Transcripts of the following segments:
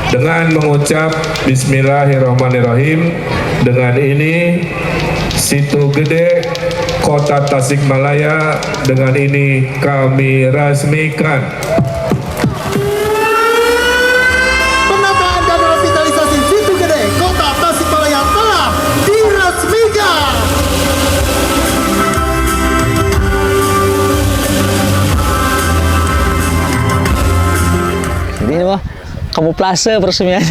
Dengan mengucap Bismillahirrahmanirrahim, dengan ini Situ Gede, Kota Tasikmalaya, dengan ini kami resmikan. Penataan dan revitalisasi Situ Gede, Kota Tasikmalaya telah diresmikan. Ini mah kamuflase peresmiannya.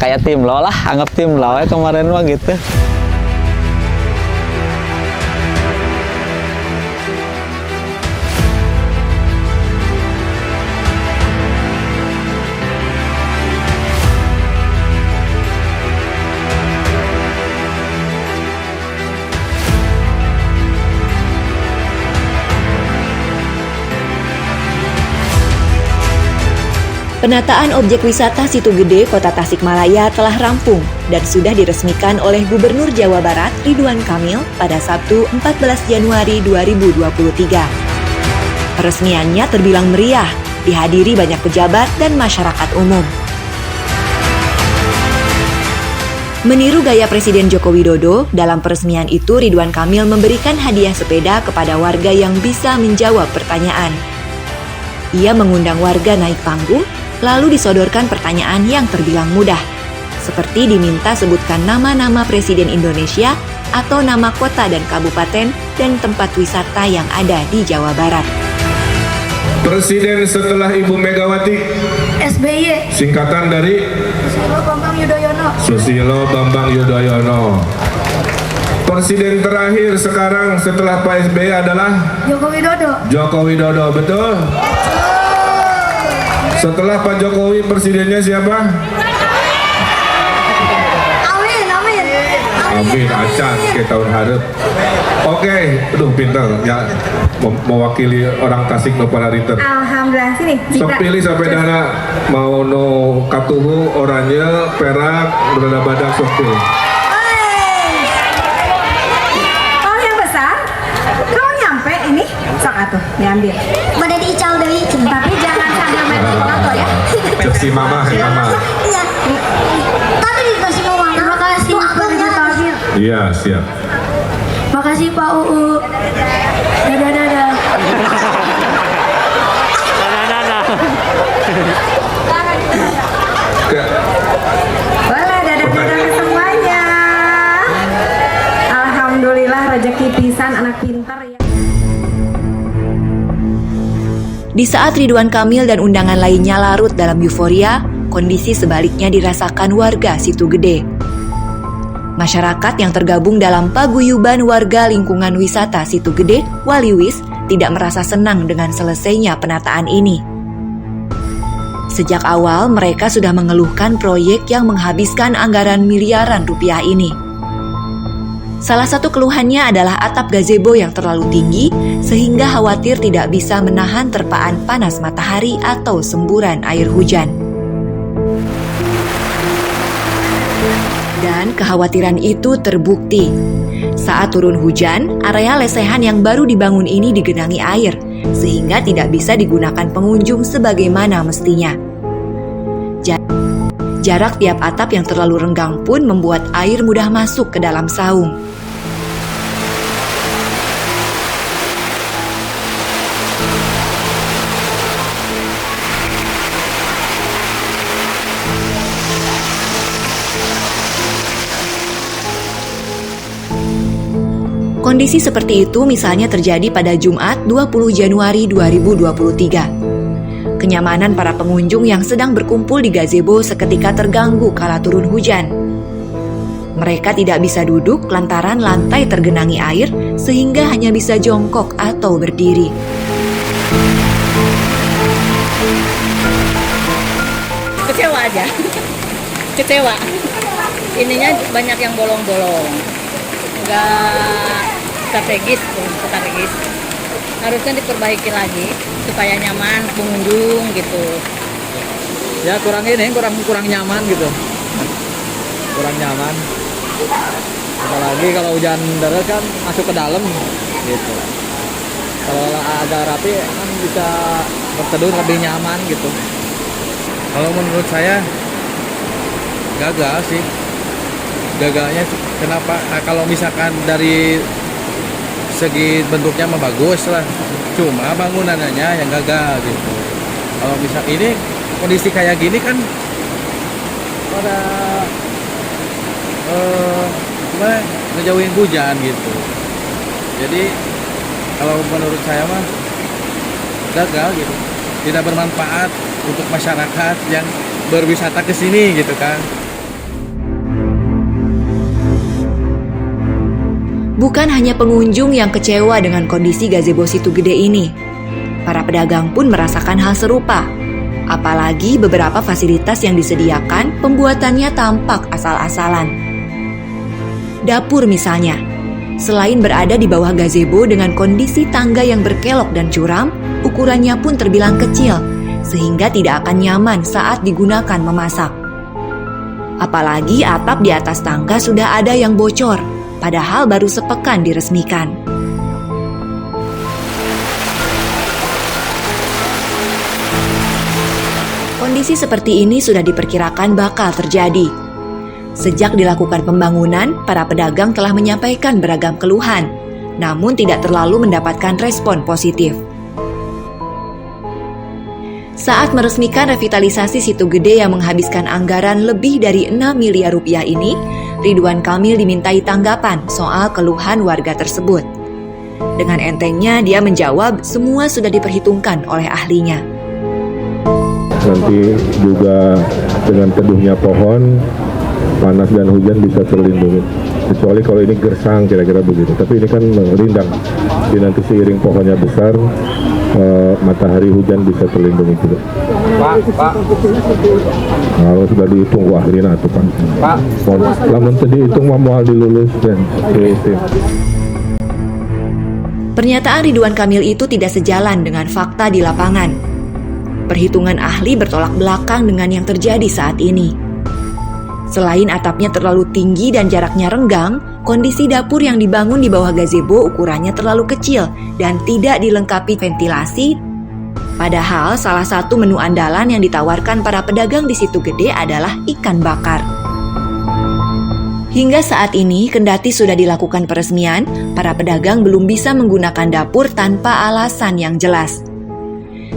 Kayak tim lo lah, anggap tim lo ya kemarin mah gitu. Penataan objek wisata Situ Gede, Kota Tasikmalaya telah rampung dan sudah diresmikan oleh Gubernur Jawa Barat Ridwan Kamil pada Sabtu 14 Januari 2023. Peresmiannya terbilang meriah, dihadiri banyak pejabat dan masyarakat umum. Meniru gaya Presiden Joko Widodo, dalam peresmian itu Ridwan Kamil memberikan hadiah sepeda kepada warga yang bisa menjawab pertanyaan. Ia mengundang warga naik panggung, lalu disodorkan pertanyaan yang terbilang mudah, seperti diminta sebutkan nama-nama Presiden Indonesia atau nama kota dan kabupaten dan tempat wisata yang ada di Jawa Barat. Presiden setelah Ibu Megawati, SBY. singkatan dari Susilo Bambang Yudhoyono. Susilo Bambang Yudhoyono. Presiden terakhir sekarang setelah Pak SBY adalah Joko Widodo. Joko Widodo, betul? Setelah Pak Jokowi presidennya siapa? Amin, amin. Amin, acan ke tahun harap. Oke, aduh pinter ya, mewakili orang Tasik Nopala Rinten. Alhamdulillah, sini. Sok pilih sampai dana mau no katuhu, oranye, perak, berada badak sok pilih. Oh, yang besar? Kalau nyampe ini, sok atuh, diambil. Pada diical deui, tapi jangan sambil main foto ya. Cek si mama, mama. Iya. Tadi dikasih mama. Terima kasih, Pak Tajir. Iya, siap. Makasih Pak UU. Dadah, dadah. Boleh, dadah, dadah ke semuanya. Alhamdulillah rezeki pisan anak pintar ya. Di saat Ridwan Kamil dan undangan lainnya larut dalam euforia, kondisi sebaliknya dirasakan warga Situ Gede. Masyarakat yang tergabung dalam paguyuban warga lingkungan wisata Situ Gede, Waliwis, tidak merasa senang dengan selesainya penataan ini. Sejak awal, mereka sudah mengeluhkan proyek yang menghabiskan anggaran miliaran rupiah ini. Salah satu keluhannya adalah atap gazebo yang terlalu tinggi sehingga khawatir tidak bisa menahan terpaan panas matahari atau semburan air hujan. Dan kekhawatiran itu terbukti. Saat turun hujan, area lesehan yang baru dibangun ini digenangi air sehingga tidak bisa digunakan pengunjung sebagaimana mestinya. Jarak tiap atap yang terlalu renggang pun membuat air mudah masuk ke dalam saung. Kondisi seperti itu misalnya terjadi pada Jumat 20 Januari 2023. Kenyamanan para pengunjung yang sedang berkumpul di gazebo seketika terganggu kala turun hujan. Mereka tidak bisa duduk lantaran lantai tergenangi air sehingga hanya bisa jongkok atau berdiri. Kecewa aja. Kecewa. Ininya banyak yang bolong-bolong. Enggak strategis. Harusnya diperbaiki lagi supaya nyaman pengunjung gitu. Ya kurang nyaman gitu. Kurang nyaman. Apalagi kalau hujan deras kan masuk ke dalam gitu. Kalau agak rapi kan bisa berteduh lebih nyaman gitu. Kalau menurut saya gagal sih. Gagalnya kenapa? Nah, kalau misalkan dari segi bentuknya mah bagus lah, cuma bangunannya yang gagal gitu. Kalau misal ini kondisi kayak gini kan pada ngejauhin hujan gitu. Jadi kalau menurut saya mah gagal gitu, tidak bermanfaat untuk masyarakat yang berwisata ke sini gitu kan. Bukan hanya pengunjung yang kecewa dengan kondisi gazebo Situ Gede ini. Para pedagang pun merasakan hal serupa. Apalagi beberapa fasilitas yang disediakan pembuatannya tampak asal-asalan. Dapur misalnya. Selain berada di bawah gazebo dengan kondisi tangga yang berkelok dan curam, ukurannya pun terbilang kecil, sehingga tidak akan nyaman saat digunakan memasak. Apalagi atap di atas tangga sudah ada yang bocor, padahal baru sepekan diresmikan. Kondisi seperti ini sudah diperkirakan bakal terjadi. Sejak dilakukan pembangunan, para pedagang telah menyampaikan beragam keluhan, namun tidak terlalu mendapatkan respon positif. Saat meresmikan revitalisasi Situ Gede yang menghabiskan anggaran lebih dari 6 miliar rupiah ini, Ridwan Kamil dimintai tanggapan soal keluhan warga tersebut. Dengan entengnya dia menjawab semua sudah diperhitungkan oleh ahlinya. Nanti juga dengan teduhnya pohon, panas dan hujan bisa terlindungi. Kecuali kalau ini gersang kira-kira begitu. Tapi ini kan rindang. Jadi nanti seiring pohonnya besar, matahari hujan bisa terlindungi juga. Pak. Kalau sudah dihitung wah rina tuh Pak. Lamun tadi hitung mau dilulus dan Pernyataan Ridwan Kamil itu tidak sejalan dengan fakta di lapangan. Perhitungan ahli bertolak belakang dengan yang terjadi saat ini. Selain atapnya terlalu tinggi dan jaraknya renggang, kondisi dapur yang dibangun di bawah gazebo ukurannya terlalu kecil dan tidak dilengkapi ventilasi. Padahal salah satu menu andalan yang ditawarkan para pedagang di Situ Gede adalah ikan bakar. Hingga saat ini, kendati sudah dilakukan peresmian, para pedagang belum bisa menggunakan dapur tanpa alasan yang jelas.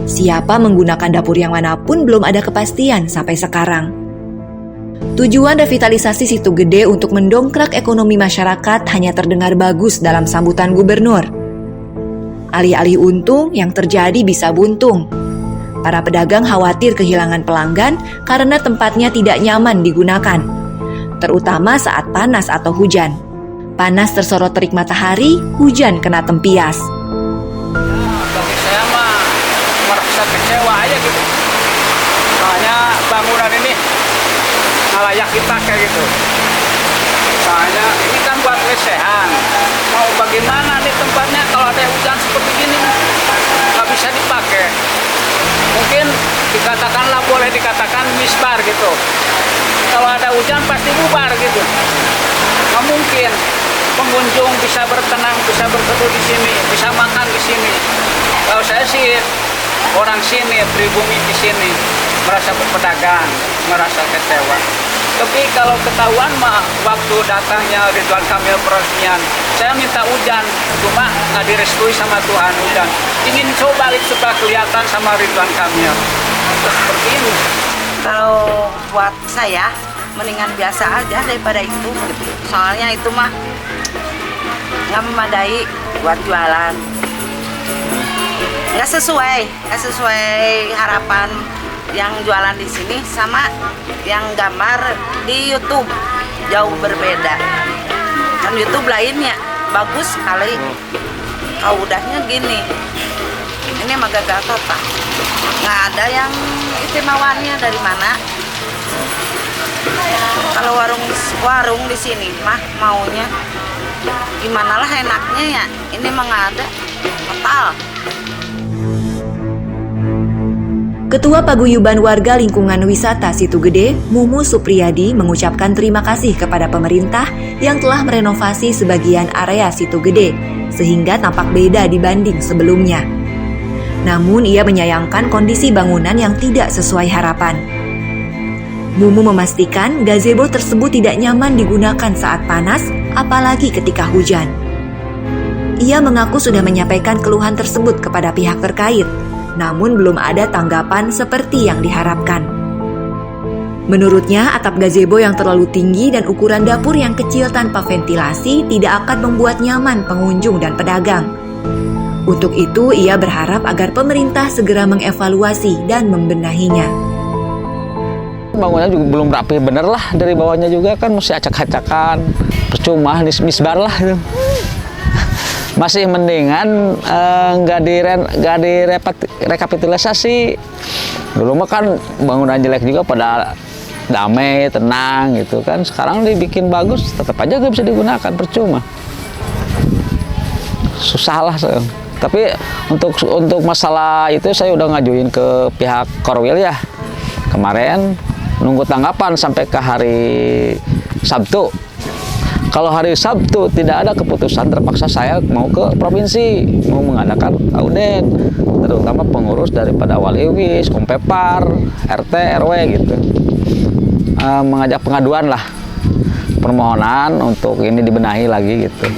Siapa menggunakan dapur yang manapun belum ada kepastian sampai sekarang. Tujuan revitalisasi Situ Gede untuk mendongkrak ekonomi masyarakat hanya terdengar bagus dalam sambutan gubernur. Alih-alih untung, yang terjadi bisa buntung. Para pedagang khawatir kehilangan pelanggan karena tempatnya tidak nyaman digunakan, terutama saat panas atau hujan. Panas tersorot terik matahari, hujan kena tempias. Bagi saya mah merasa kecewa aja gitu. Soalnya bangunan ini nggak layak dipakai gitu. Soalnya ini kan buat lesehan. Mau bagaimana nih tempatnya kalau ada hujan seperti gini nggak bisa dipakai. Mungkin dikatakanlah boleh dikatakan misbar gitu. Kalau ada hujan pasti bubar gitu. Nggak mungkin pengunjung bisa bertenang, bisa berteduh di sini, bisa makan di sini. Kalau saya sih orang sini, pribumi di sini, merasa berpedagang, merasa kecewa. Tapi kalau ketahuan mah waktu datangnya Ridwan Kamil peresmian, saya minta hujan, cuma nggak direstui sama Tuhan hujan. Ingin coba supaya kelihatan sama Ridwan Kamil. Seperti ini. Kalau buat saya mendingan biasa aja daripada itu gitu. Soalnya itu mah nggak memadai buat jualan. Nggak sesuai harapan yang jualan di sini sama yang gambar di YouTube, jauh berbeda. Kan YouTube lainnya bagus sekali. Kalau udahnya gini, ini mah gagal total. Nggak ada yang istimewanya dari mana. Kalau warung di sini mah maunya gimana lah enaknya ya. Ini mah nggak ada total. Ketua Paguyuban Warga Lingkungan Wisata Situ Gede, Mumu Supriyadi, mengucapkan terima kasih kepada pemerintah yang telah merenovasi sebagian area Situ Gede, sehingga tampak beda dibanding sebelumnya. Namun ia menyayangkan kondisi bangunan yang tidak sesuai harapan. Mumu memastikan gazebo tersebut tidak nyaman digunakan saat panas, apalagi ketika hujan. Ia mengaku sudah menyampaikan keluhan tersebut kepada pihak terkait, namun belum ada tanggapan seperti yang diharapkan. Menurutnya, atap gazebo yang terlalu tinggi dan ukuran dapur yang kecil tanpa ventilasi tidak akan membuat nyaman pengunjung dan pedagang. Untuk itu, ia berharap agar pemerintah segera mengevaluasi dan membenahinya. Bangunannya juga belum rapi bener lah, dari bawahnya juga kan mesti acak-acakan, percuma, misbar lah itu. Masih mendingan nggak direkapitalisasi. Dulu mah kan bangunan jelek juga pada damai, tenang gitu kan. Sekarang dibikin bagus, tetap aja nggak bisa digunakan, percuma. Susah lah. Tapi untuk masalah itu saya udah ngajuin ke pihak Korwil ya. Kemarin nunggu tanggapan sampai ke hari Sabtu. Kalau hari Sabtu tidak ada keputusan, terpaksa saya mau ke provinsi, mau mengadakan audit, terutama pengurus daripada Waliwis, Kompepar, RT, RW gitu. Mengajak pengaduan lah, permohonan untuk ini dibenahi lagi gitu.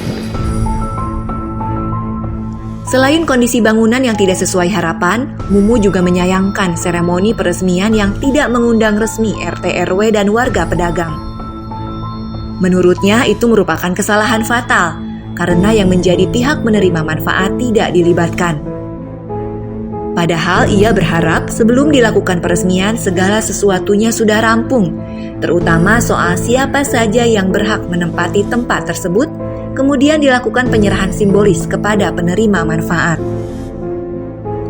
Selain kondisi bangunan yang tidak sesuai harapan, Mumu juga menyayangkan seremoni peresmian yang tidak mengundang resmi RT, RW, dan warga pedagang. Menurutnya itu merupakan kesalahan fatal karena yang menjadi pihak menerima manfaat tidak dilibatkan. Padahal ia berharap sebelum dilakukan peresmian segala sesuatunya sudah rampung, terutama soal siapa saja yang berhak menempati tempat tersebut, kemudian dilakukan penyerahan simbolis kepada penerima manfaat.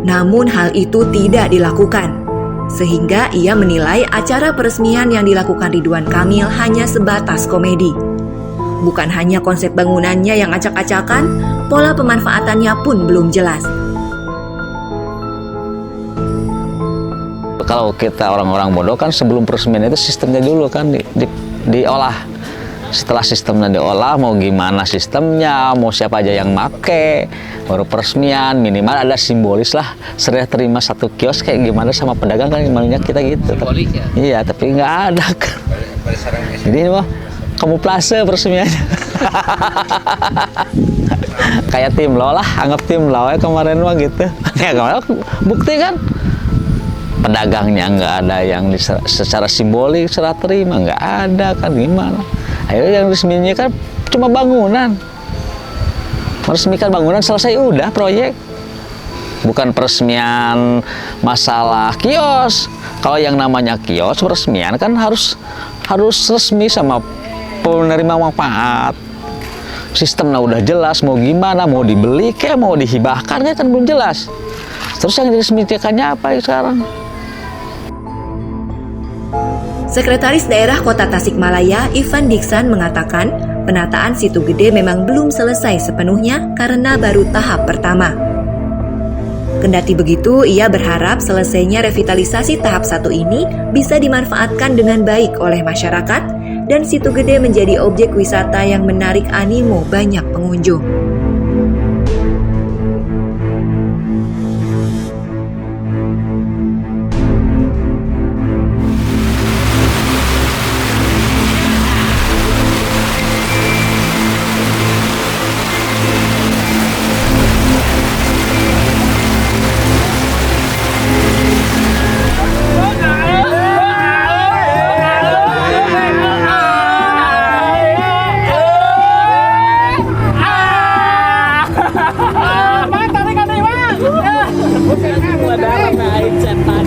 Namun hal itu tidak dilakukan, sehingga ia menilai acara peresmian yang dilakukan Ridwan Kamil hanya sebatas komedi. Bukan hanya konsep bangunannya yang acak-acakan, pola pemanfaatannya pun belum jelas. Kalau kita orang-orang bodoh kan sebelum peresmian itu sistemnya dulu kan diolah. Setelah sistemnya diolah, mau gimana sistemnya, mau siapa aja yang make, baru peresmian, minimal ada simbolis lah. Serah terima satu kios kayak gimana sama pedagang kan maunya kita gitu. Simbolis ya? Iya, tapi nggak ada kan. Jadi ini mah kamuflase peresmiannya. Kayak tim lo lah, anggap tim lo ya kemarin mah gitu. Ya kemarin bukti kan. Pedagangnya nggak ada yang secara simbolik serah terima, nggak ada kan, gimana. Ayo yang resminya kan cuma bangunan, meresmikan bangunan selesai udah proyek, bukan peresmian masalah kios. Kalau yang namanya kios peresmian kan harus resmi sama penerima manfaat, sistemnya udah jelas, mau gimana, mau dibeli kayak mau dihibahkan kan belum jelas. Terus yang diresmikannya apa sekarang? Sekretaris Daerah Kota Tasikmalaya, Ivan Diksan mengatakan, penataan Situ Gede memang belum selesai sepenuhnya karena baru tahap pertama. Kendati begitu, ia berharap selesainya revitalisasi tahap 1 ini bisa dimanfaatkan dengan baik oleh masyarakat dan Situ Gede menjadi objek wisata yang menarik animo banyak pengunjung. Darah naik setan.